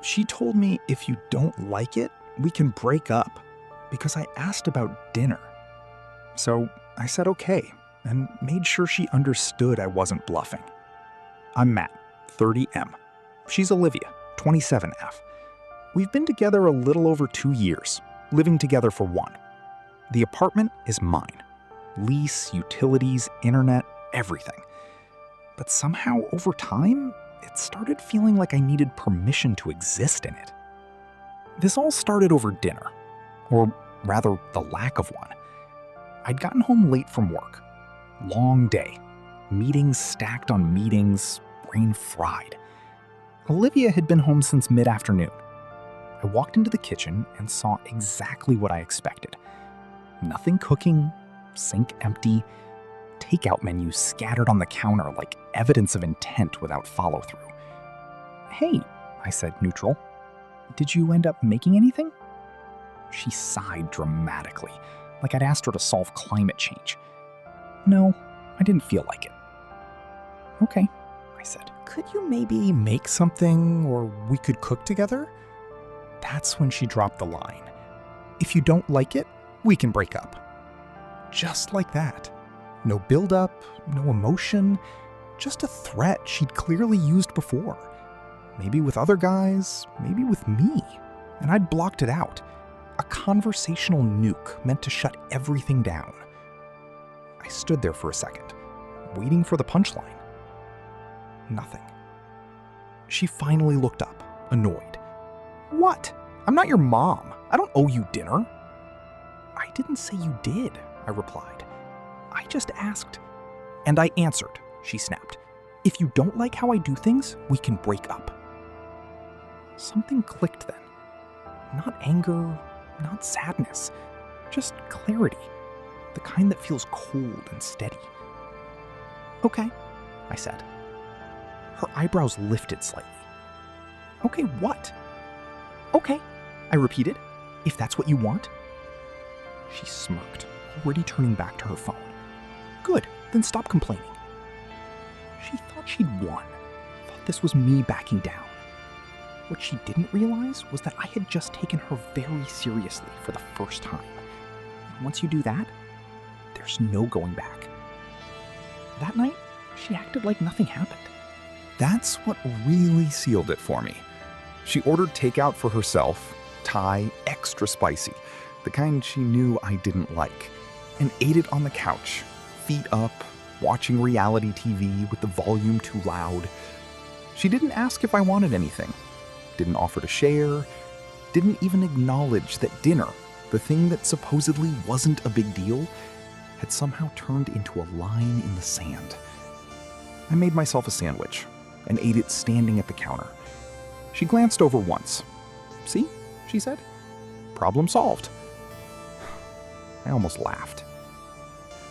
She told me if you don't like it, we can break up because I asked about dinner. So I said okay and made sure she understood I wasn't bluffing. I'm Matt, 30M. She's Olivia, 27F. We've been together a little over 2 years, living together for 1. The apartment is mine. Lease, utilities, internet, everything. But somehow, over time, it started feeling like I needed permission to exist in it. This all started over dinner, or rather, the lack of one. I'd gotten home late from work. Long day. Meetings stacked on meetings, brain fried. Olivia had been home since mid-afternoon. I walked into the kitchen and saw exactly what I expected. Nothing cooking, sink empty, takeout menus scattered on the counter like evidence of intent without follow-through. "Hey," I said, neutral. "Did you end up making anything?" She sighed dramatically, like I'd asked her to solve climate change. "No, I didn't feel like it." "Okay," I said. "Could you maybe make something, or we could cook together?" That's when she dropped the line. "If you don't like it, we can break up." Just like that. No build-up, no emotion, just a threat she'd clearly used before. Maybe with other guys, maybe with me. And I'd blocked it out. A conversational nuke meant to shut everything down. I stood there for a second, waiting for the punchline. Nothing. She finally looked up, annoyed. "What? I'm not your mom. I don't owe you dinner." "I didn't say you did," I replied. "I just asked." "And I answered," she snapped. "If you don't like how I do things, we can break up." Something clicked then. Not anger, not sadness, just clarity. The kind that feels cold and steady. "Okay," I said. Her eyebrows lifted slightly. "Okay, what?" "Okay," I repeated, "if that's what you want." She smirked, already turning back to her phone. "Good, then stop complaining." She thought she'd won, thought this was me backing down. What she didn't realize was that I had just taken her very seriously for the first time. And once you do that, there's no going back. That night, she acted like nothing happened. That's what really sealed it for me. She ordered takeout for herself, Thai, extra spicy, the kind she knew I didn't like, and ate it on the couch, feet up, watching reality TV with the volume too loud. She didn't ask if I wanted anything, didn't offer to share, didn't even acknowledge that dinner, the thing that supposedly wasn't a big deal, had somehow turned into a line in the sand. I made myself a sandwich and ate it standing at the counter. She glanced over once. "See?" she said. "Problem solved." I almost laughed.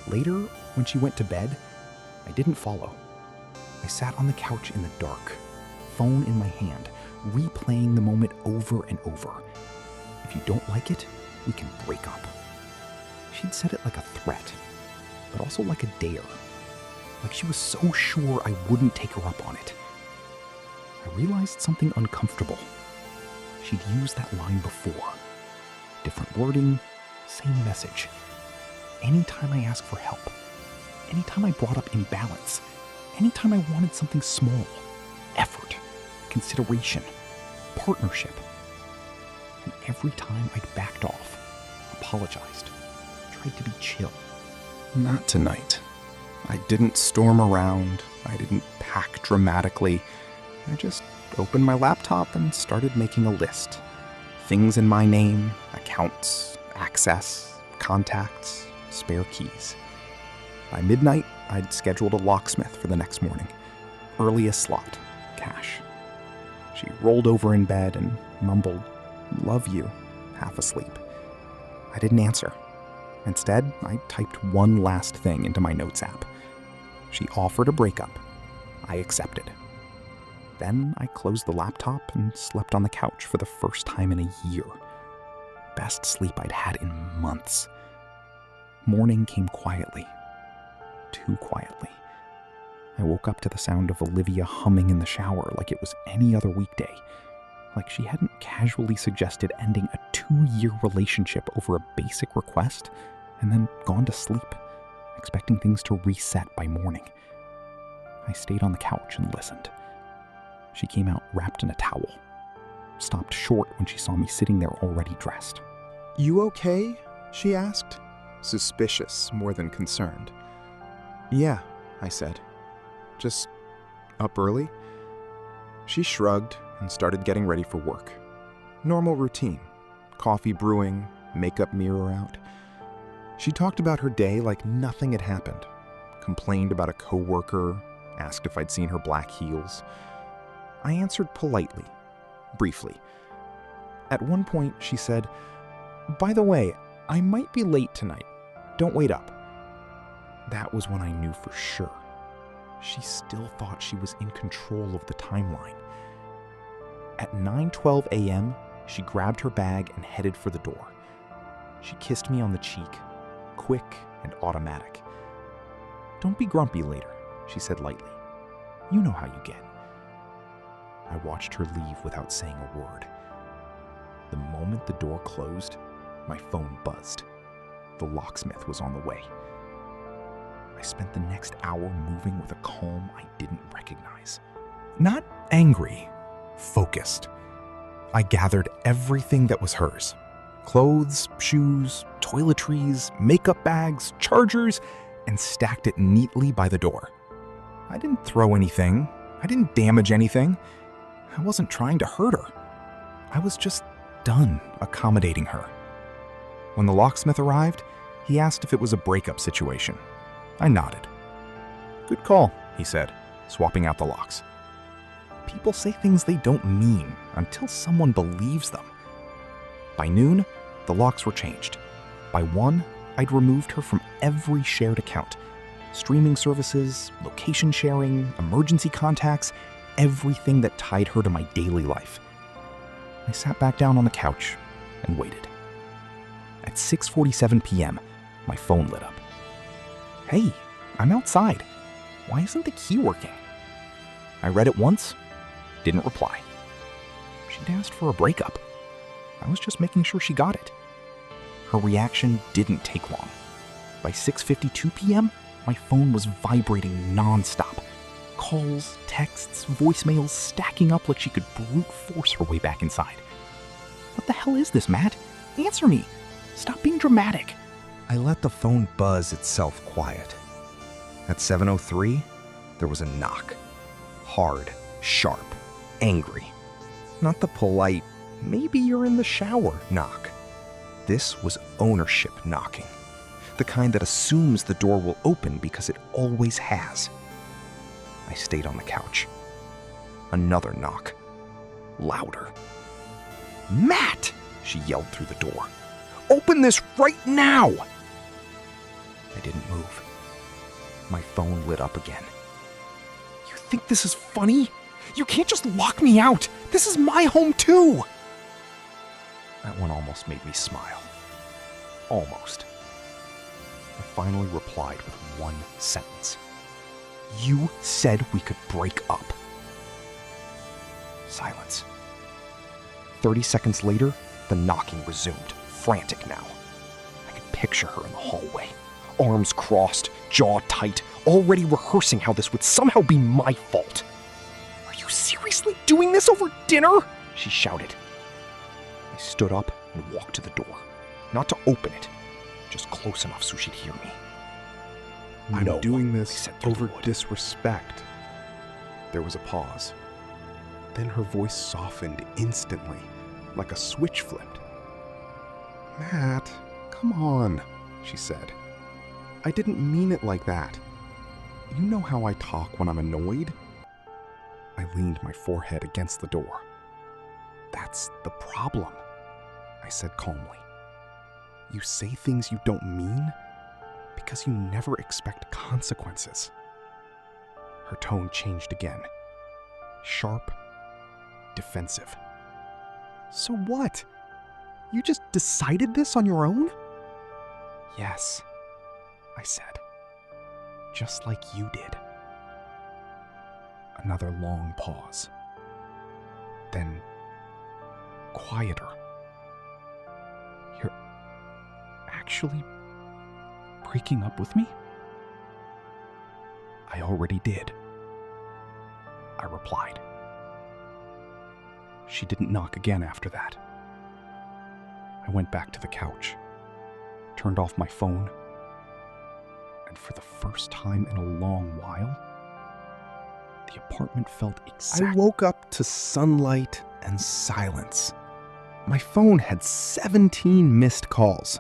Later, when she went to bed, I didn't follow. I sat on the couch in the dark, phone in my hand, replaying the moment over and over. "If you don't like it, we can break up." She'd said it like a threat, but also like a dare. Like she was so sure I wouldn't take her up on it. I realized something uncomfortable. She'd used that line before. Different wording, same message. Anytime I asked for help, anytime I brought up imbalance, anytime I wanted something small, effort, consideration, partnership. And every time I'd backed off, apologized, tried to be chill. Not tonight. I didn't storm around. I didn't pack dramatically. I just opened my laptop and started making a list. Things in my name, accounts, access, contacts, spare keys. By midnight, I'd scheduled a locksmith for the next morning. Earliest slot, cash. She rolled over in bed and mumbled, "Love you," half asleep. I didn't answer. Instead, I typed one last thing into my notes app. She offered a breakup. I accepted. Then I closed the laptop and slept on the couch for the first time in a year. Best sleep I'd had in months. Morning came quietly. Too quietly. I woke up to the sound of Olivia humming in the shower like it was any other weekday. like she hadn't casually suggested ending a 2-year relationship over a basic request and then gone to sleep, expecting things to reset by morning. I stayed on the couch and listened. She came out wrapped in a towel, stopped short when she saw me sitting there already dressed. "You okay?" she asked, suspicious more than concerned. "Yeah," I said. "Just up early?" She shrugged and started getting ready for work. Normal routine. Coffee brewing, makeup mirror out. She talked about her day like nothing had happened. Complained about a coworker, asked if I'd seen her black heels. I answered politely, briefly. At one point, she said, "By the way, I might be late tonight. Don't wait up." That was when I knew for sure. She still thought she was in control of the timeline. At 9:12 a.m., she grabbed her bag and headed for the door. She kissed me on the cheek, quick and automatic. "Don't be grumpy later," she said lightly. "You know how you get." I watched her leave without saying a word. The moment the door closed, my phone buzzed. The locksmith was on the way. I spent the next hour moving with a calm I didn't recognize. Not angry, focused. I gathered everything that was hers. Clothes, shoes, toiletries, makeup bags, chargers, and stacked it neatly by the door. I didn't throw anything. I didn't damage anything. I wasn't trying to hurt her. I was just done accommodating her. When the locksmith arrived, he asked if it was a breakup situation. I nodded. "Good call," he said, swapping out the locks. People say things they don't mean until someone believes them. By noon, the locks were changed. By 1, I'd removed her from every shared account. Streaming services, location sharing, emergency contacts, everything that tied her to my daily life. I sat back down on the couch and waited. At 6:47 p.m., my phone lit up. "Hey, I'm outside. Why isn't the key working?" I read it once, didn't reply. She'd asked for a breakup. I was just making sure she got it. Her reaction didn't take long. By 6:52 p.m., my phone was vibrating nonstop. Calls, texts, voicemails stacking up like she could brute force her way back inside. "What the hell is this, Matt? Answer me. Stop being dramatic." I let the phone buzz itself quiet. At 7:03, there was a knock. Hard, sharp, angry. Not the polite, "maybe you're in the shower" knock. This was ownership knocking. The kind that assumes the door will open because it always has. I stayed on the couch. Another knock. Louder. "Matt!" she yelled through the door. "Open this right now!" I didn't move. My phone lit up again. "You think this is funny? You can't just lock me out! This is my home too!" That one almost made me smile. Almost. I finally replied with one sentence. "You said we could break up." Silence. 30 seconds later, the knocking resumed, frantic now. I could picture her in the hallway, arms crossed, jaw tight, already rehearsing how this would somehow be my fault. "Are you seriously doing this over dinner?" she shouted. I stood up and walked to the door, not to open it, just close enough so she'd hear me. "I'm doing I this said through the over wood. disrespect." There was a pause. Then her voice softened instantly, like a switch flipped. "Matt, come on," she said. "I didn't mean it like that. You know how I talk when I'm annoyed?" I leaned my forehead against the door. "That's the problem," I said calmly. "You say things you don't mean because you never expect consequences." Her tone changed again. Sharp, defensive. "So what? You just decided this on your own?" "Yes," I said. "Just like you did." Another long pause. Then quieter. You're actually breaking up with me? I already did, I replied. She didn't knock again after that. I went back to the couch, turned off my phone, and for the first time in a long while, the apartment felt exactly... I woke up to sunlight and silence. My phone had 17 missed calls,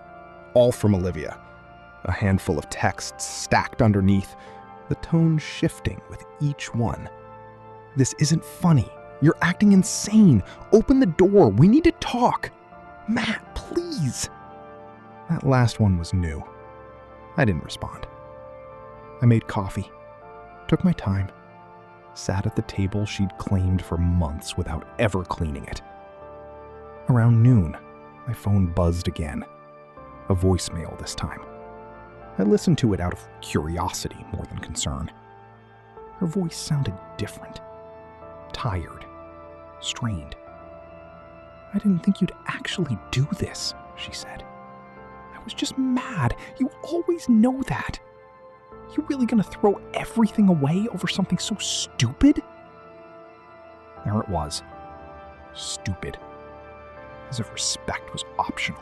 all from Olivia. A handful of texts stacked underneath, the tone shifting with each one. "This isn't funny. You're acting insane. Open the door. We need to talk. Matt, please." That last one was new. I didn't respond. I made coffee, took my time, sat at the table she'd claimed for months without ever cleaning it. Around noon, my phone buzzed again. A voicemail this time. I listened to it out of curiosity more than concern. Her voice sounded different. Tired. Strained. "I didn't think you'd actually do this," she said. "I was just mad. You always know that. You really gonna throw everything away over something so stupid?" There it was. Stupid. As if respect was optional.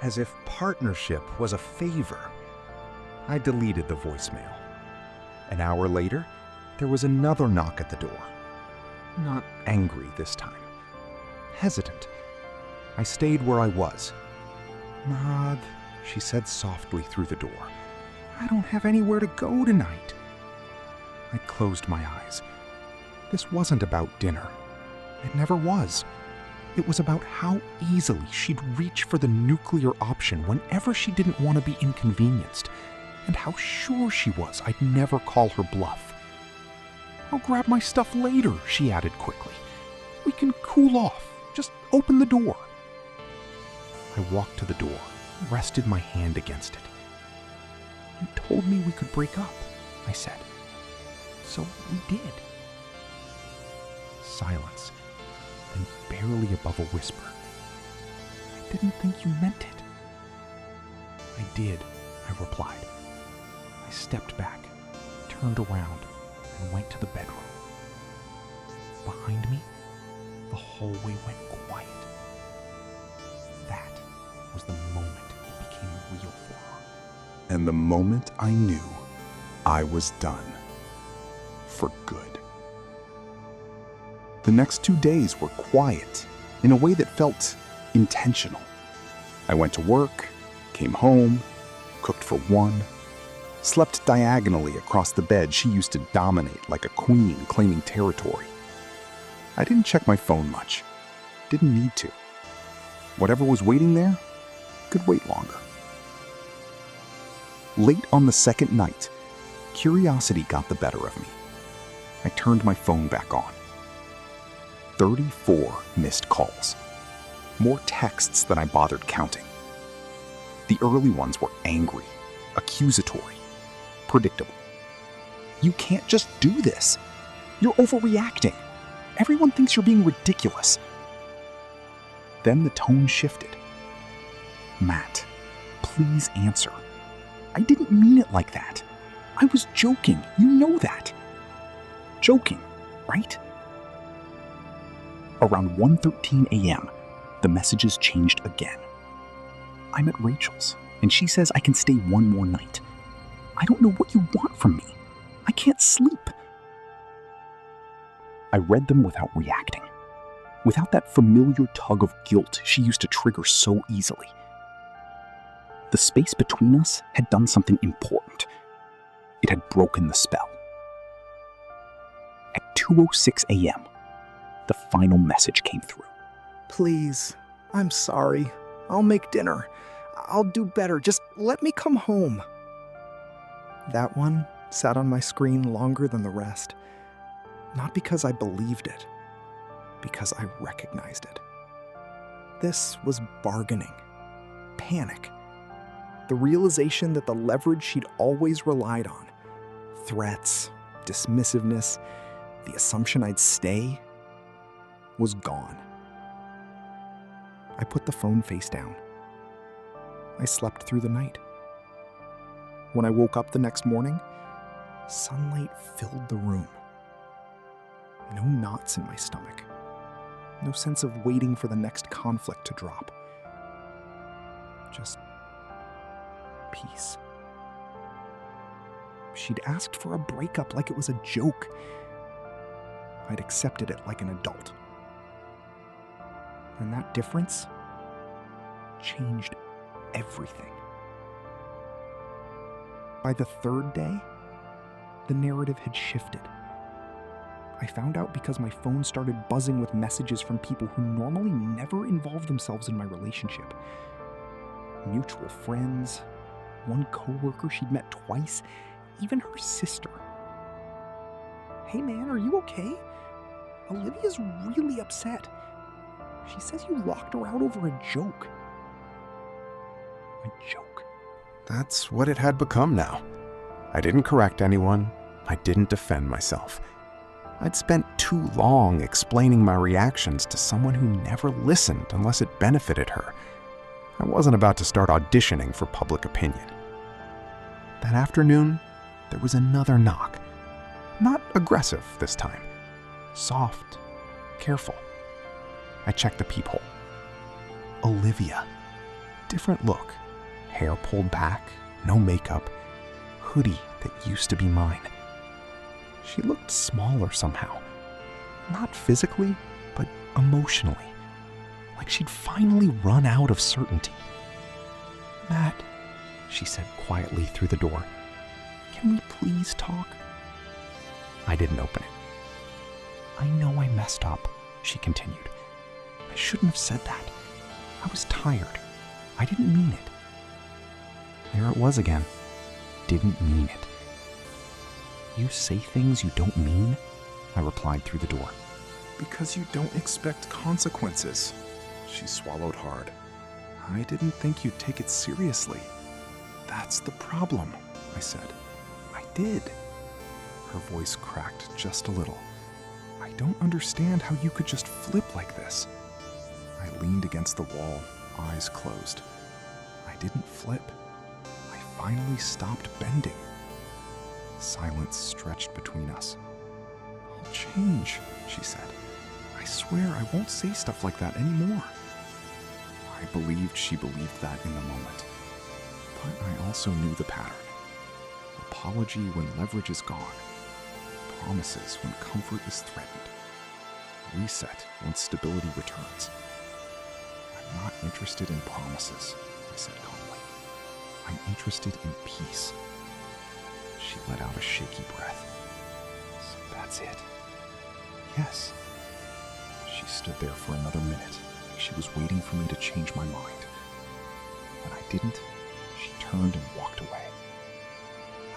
As if partnership was a favor. I deleted the voicemail. An hour later, there was another knock at the door. Not angry this time. Hesitant. I stayed where I was. "Maude," she said softly through the door, "I don't have anywhere to go tonight." I closed my eyes. This wasn't about dinner. It never was. It was about how easily she'd reach for the nuclear option whenever she didn't want to be inconvenienced, and how sure she was I'd never call her bluff. "I'll grab my stuff later," she added quickly. "We can cool off. Just open the door." I walked to the door, rested my hand against it. "You told me we could break up," I said. "So we did." Silence, then barely above a whisper. "I didn't think you meant it." "I did," I replied. I stepped back, turned around, and went to the bedroom. Behind me, the hallway went quiet. That was the moment it became real for her. And the moment I knew I was done. For good. The next 2 days were quiet in a way that felt intentional. I went to work, came home, cooked for one, slept diagonally across the bed she used to dominate like a queen claiming territory. I didn't check my phone much. Didn't need to. Whatever was waiting there could wait longer. Late on the second night, curiosity got the better of me. I turned my phone back on. 34 missed calls. More texts than I bothered counting. The early ones were angry, accusatory, predictable. "You can't just do this. You're overreacting. Everyone thinks you're being ridiculous." Then the tone shifted. "Matt, please answer. I didn't mean it like that. I was joking. You know that. Joking, right?" Around 1:13 a.m., the messages changed again. "I'm at Rachel's, and she says I can stay one more night. I don't know what you want from me. I can't sleep." I read them without reacting, without that familiar tug of guilt she used to trigger so easily. The space between us had done something important. It had broken the spell. At 2:06 a.m., the final message came through. "Please, I'm sorry. I'll make dinner. I'll do better. Just let me come home." That one sat on my screen longer than the rest. Not because I believed it, because I recognized it. This was bargaining, panic, the realization that the leverage she'd always relied on, threats, dismissiveness, the assumption I'd stay, was gone. I put the phone face down. I slept through the night. When I woke up the next morning, sunlight filled the room. No knots in my stomach. No sense of waiting for the next conflict to drop. Just peace. She'd asked for a breakup like it was a joke. I'd accepted it like an adult. And that difference changed everything. By the third day, the narrative had shifted. I found out because my phone started buzzing with messages from people who normally never involve themselves in my relationship. Mutual friends, one coworker she'd met twice, even her sister. "Hey man, are you okay? Olivia's really upset. She says you locked her out over a joke." A joke. That's what it had become now. I didn't correct anyone. I didn't defend myself. I'd spent too long explaining my reactions to someone who never listened unless it benefited her. I wasn't about to start auditioning for public opinion. That afternoon, there was another knock. Not aggressive this time. Soft, careful. I checked the peephole. Olivia. Different look. Hair pulled back, no makeup, hoodie that used to be mine. She looked smaller somehow. Not physically, but emotionally. Like she'd finally run out of certainty. "Matt," she said quietly through the door, "can we please talk?" I didn't open it. "I know I messed up," she continued. "I shouldn't have said that. I was tired. I didn't mean it." There it was again. Didn't mean it. "You say things you don't mean?" I replied through the door. "Because you don't expect consequences." She swallowed hard. "I didn't think you'd take it seriously." "That's the problem," I said. "I did." Her voice cracked just a little. "I don't understand how you could just flip like this." I leaned against the wall, eyes closed. I didn't flip. I finally stopped bending. Silence stretched between us. "I'll change," she said. "I swear I won't say stuff like that anymore." I believed she believed that in the moment. But I also knew the pattern. Apology when leverage is gone. Promises when comfort is threatened. Reset when stability returns. "I'm not interested in promises," I said calmly. "I'm interested in peace." She let out a shaky breath. "So that's it?" "Yes." She stood there for another minute, like she was waiting for me to change my mind. When I didn't, she turned and walked away.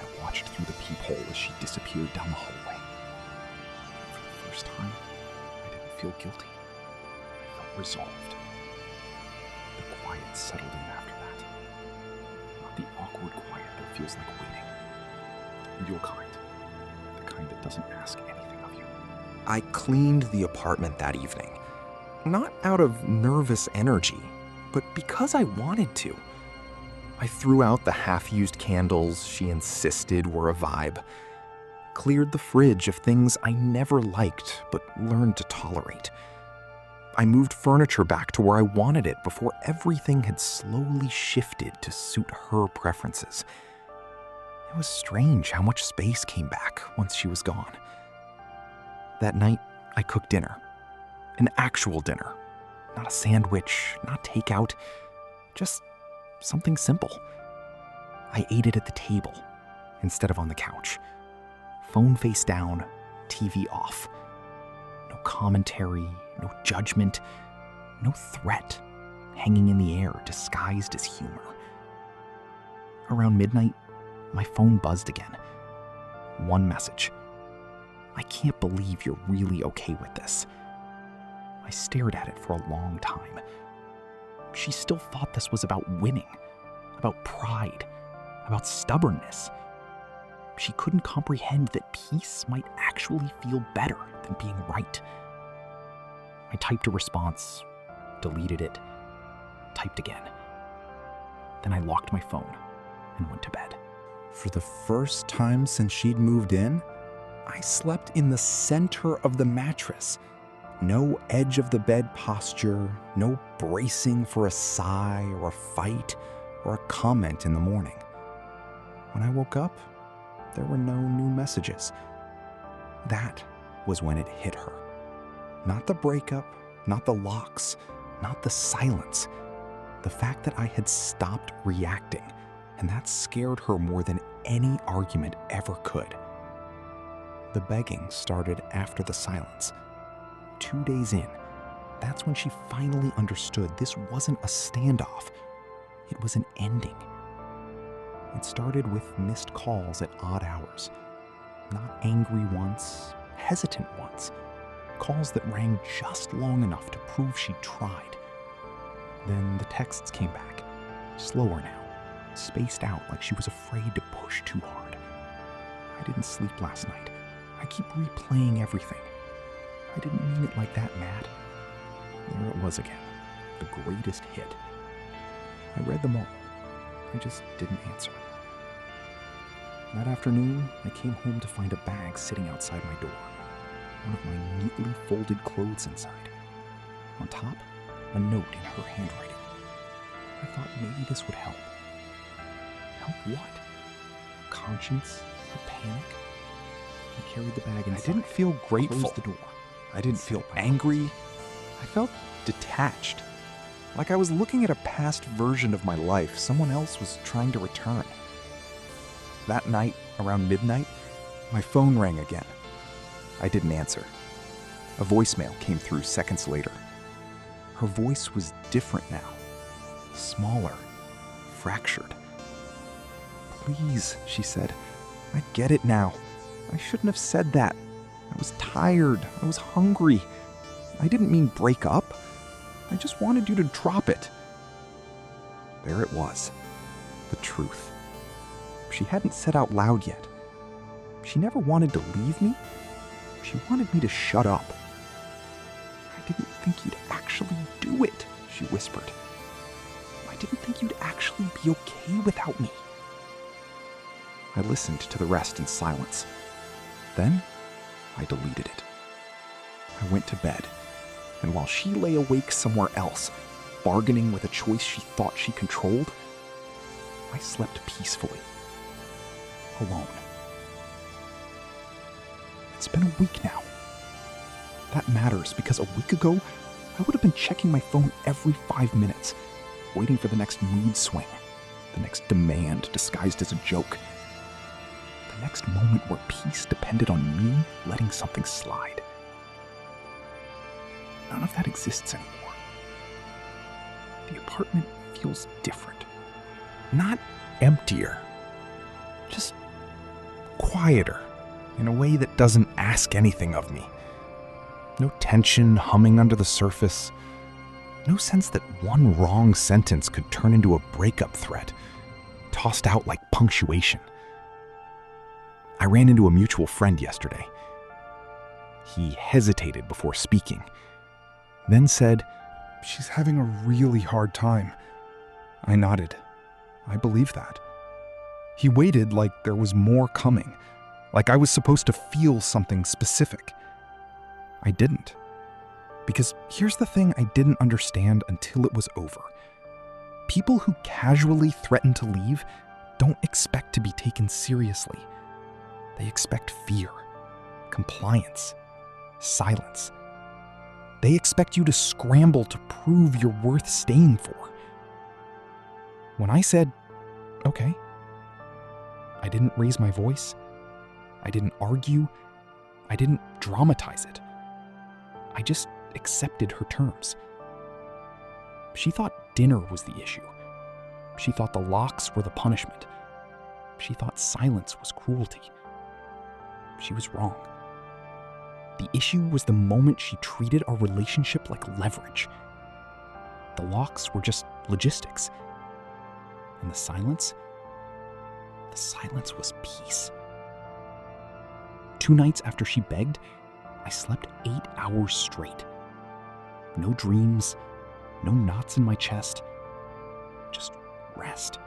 I watched through the peephole as she disappeared down the hallway. For the first time, I didn't feel guilty. I felt resolved. The quiet settled in after that. Not the awkward quiet that feels like waiting. Your kind. The kind that doesn't ask anything of you. I cleaned the apartment that evening. Not out of nervous energy, but because I wanted to. I threw out the half-used candles she insisted were a vibe. Cleared the fridge of things I never liked but learned to tolerate. I moved furniture back to where I wanted it before everything had slowly shifted to suit her preferences. It was strange how much space came back once she was gone. That night, I cooked dinner. An actual dinner. Not a sandwich, not takeout, just something simple. I ate it at the table instead of on the couch. Phone face down, TV off. No commentary, no judgment, no threat hanging in the air disguised as humor. Around midnight, my phone buzzed again. One message. "I can't believe you're really okay with this." I stared at it for a long time. She still thought this was about winning, about pride, about stubbornness. She couldn't comprehend that peace might actually feel better than being right. I typed a response, deleted it, typed again. Then I locked my phone and went to bed. For the first time since she'd moved in, I slept in the center of the mattress. No edge of the bed posture, no bracing for a sigh or a fight or a comment in the morning. When I woke up, there were no new messages. That was when it hit her. Not the breakup, not the locks, not the silence. The fact that I had stopped reacting, and that scared her more than any argument ever could. The begging started after the silence. 2 days in, that's when she finally understood this wasn't a standoff. It was an ending. It started with missed calls at odd hours. Not angry ones, hesitant ones. Calls that rang just long enough to prove she tried. Then the texts came back, slower now, spaced out like she was afraid to push too hard. I didn't sleep last night. I keep replaying everything. I didn't mean it like that, Matt. There it was again, the greatest hit. I read them all. I just didn't answer. That afternoon, I came home to find a bag sitting outside my door. One of my neatly folded clothes inside. On top, a note in her handwriting. I thought maybe this would help. Help what? Her conscience? Her panic? I carried the bag inside. I didn't feel grateful. Closed the door. I didn't feel angry. I felt detached. Like I was looking at a past version of my life someone else was trying to return. That night, around midnight, my phone rang again. I didn't answer. A voicemail came through seconds later. Her voice was different now. Smaller. Fractured. "Please," she said. "I get it now. I shouldn't have said that. I was tired. I was hungry. I didn't mean break up. I just wanted you to drop it." There it was. The truth. She hadn't said out loud yet. She never wanted to leave me. She wanted me to shut up. "I didn't think you'd actually do it," she whispered. "I didn't think you'd actually be okay without me." I listened to the rest in silence. Then, I deleted it. I went to bed, and while she lay awake somewhere else, bargaining with a choice she thought she controlled, I slept peacefully. Alone. It's been a week now. That matters because a week ago, I would have been checking my phone every 5 minutes, waiting for the next mood swing, the next demand disguised as a joke, the next moment where peace depended on me letting something slide. None of that exists anymore. The apartment feels different. Not emptier, just quieter in a way that doesn't ask anything of me. No tension humming under the surface. No sense that one wrong sentence could turn into a breakup threat, tossed out like punctuation. I ran into a mutual friend yesterday. He hesitated before speaking, then said, "She's having a really hard time." I nodded. I believe that. He waited like there was more coming, like I was supposed to feel something specific. I didn't. Because here's the thing I didn't understand until it was over. People who casually threaten to leave don't expect to be taken seriously. They expect fear, compliance, silence. They expect you to scramble to prove you're worth staying for. When I said, "Okay," I didn't raise my voice. I didn't argue. I didn't dramatize it. I just accepted her terms. She thought dinner was the issue. She thought the locks were the punishment. She thought silence was cruelty. She was wrong. The issue was the moment she treated our relationship like leverage. The locks were just logistics. And the silence was peace. 2 nights after she begged, I slept 8 hours straight. No dreams, no knots in my chest, rest.